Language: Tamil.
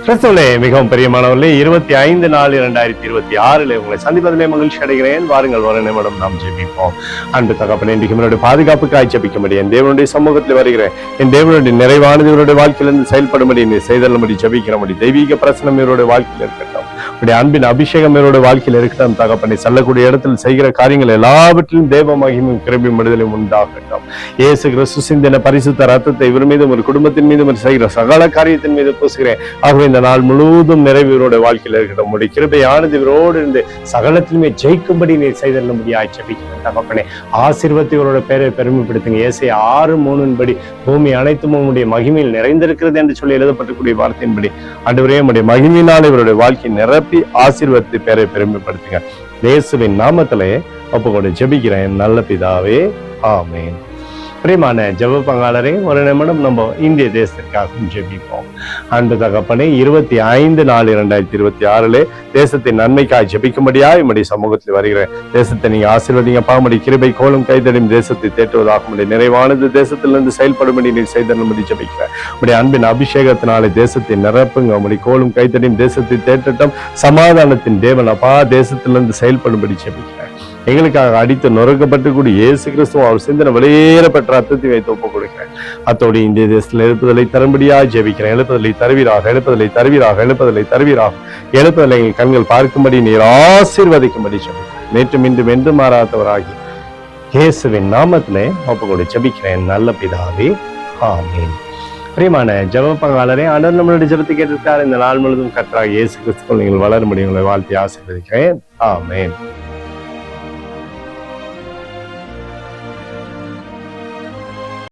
கிறிஸ்துவிலே மிகவும் பிரியமானவர்களே, 25/4/2026 உங்களை சந்திப்பதிலே மகிழ்ச்சி அடைகிறேன். வாருங்கள், ஒரு நிமிடம் நாம் ஜெபிப்போம். அன்பு தகப்பனே, இன்றைக்கு என்னுடைய பாதுகாப்புக்காய் ஜெபிக்கும்படி என் தேவனுடைய சமூகத்தில் வருகிறேன். என் தேவனுடைய நிறைவானது இவருடைய வாழ்க்கையிலிருந்து செயல்படும்படி நீ செய்தல்லும்படி ஜெபிக்கிறபடி தெய்வீக பிரசனம் இவருடைய வாழ்க்கையில் இருக்கட்டும். உடைய அன்பின் அபிஷேகம் இவருடைய வாழ்க்கையில் இருக்கட்டும். தகப்பனை செல்லக்கூடிய இடத்தில் செய்கிற காரியங்கள் எல்லாவற்றிலும் தேவ மகிமையும் கிருபையும் விடுதலையும் உண்டாகட்டும். இயேசு கிறிஸ்து சிந்தின பரிசுத்த ரத்தத்தை இவர் மீதும் ஒரு குடும்பத்தின் மீதும் செய்கிற சகல காரியத்தின் மீது பூசுகிறேன். ஆகவே இந்த நாள் முழுவதும் நிறைவு இவருடைய வாழ்க்கையில் இருக்கட்டும். உடைய கிருபையானது இவரோடு இருந்து சகலத்திலுமே ஜெயிக்கும்படி நீ செய்தல்லும்படியாய் ஜெபிக்கிறேன். தகப்பனே, ஆசீர்வதித்து இவரோட பேரை பெருமைப்படுத்துங்க. ஏசாயா 6:3 பூமி அனைத்தும் உம்முடைய மகிமையில் நிறைந்திருக்கிறது என்று சொல்லி எழுதப்பட்டிருக்கூடிய வார்த்தையின்படி ஆண்டவரே, உம்முடைய மகிமையினால் இவருடைய வாழ்க்கை நிரப்பி ஆசீர்வதித்து பேரை பெருமைப்படுத்துங்க. இயேசுவின் நாமத்திலே ஒப்புக்கொண்டு ஜெபிக்கிறேன் நல்ல பிதாவே, ஆமென். பிரியமான ஜெப பங்காளரே, ஒரு நிமிடம் நம்ம இந்திய தேசத்திற்காகவும் ஜெபிப்போம். அன்பு தகப்பனே, 25/4/2026 தேசத்தின் நன்மைக்காய் ஜெபிக்கும்படியா நம்முடைய சமூகத்தில் வருகிறேன். தேசத்தை நீங்க ஆசீர்வதிங்கப்பா. நம்முடைய கிருபை கோலும் கைதடியும் தேசத்தை தேற்றுவதாக நம்முடைய நிறைவானது தேசத்திலிருந்து செயல்படும்படி நீ செய்தபடி ஜெபிக்கிறேன். நம்முடைய அன்பின் அபிஷேகத்தினாலே தேசத்தை நிரப்புங்க. நம்முடைய கோலும் கைதடியும் தேசத்தை தேற்றட்டும். சமாதானத்தின் தேவன் அப்பா தேசத்திலிருந்து செயல்படும்படி ஜெபிக்கிறேன். எங்களுக்காக அடித்து நொறுக்கப்பட்டு கூடி இயேசு கிறிஸ்துவ அவர் சிந்தனை வெளியேறப்பட்ட ரத்தத்தை வைத்து ஒப்புக் கொடுக்கிறேன். அத்தோடு இந்திய தேசத்தில் எழுப்புதலை தரும்படியாக ஜெபிக்கிறேன். எழுப்புதலை தருவீராக, எழுப்புதலை தருவீராக, எழுப்புதலை தருவீராக. எழுப்புதலை எங்கள் கண்கள் பார்க்கும்படி நீர் ஆசீர்வதிக்கும்படி ஜெபிக்கிறேன். நேற்றும் இன்றும் என்று மாறாதவராகி இயேசுவின் நாமத்திலே ஒப்புக் கொண்டு ஜெபிக்கிறேன் நல்ல பிதாவே, ஆமென். பிரியமான ஜெப பங்காளரே, ஆண்டவர் நம்மளுடைய ஜெபத்தை கேட்டிருக்கார். இந்த நாள் முழுவதும் கர்த்தராகிய இயேசு கிறிஸ்துவுக்குள் நீங்கள் வளர முடியும். உங்களை வாழ்த்தி ஆசீர்வதிக்கிறேன். ஆமென்.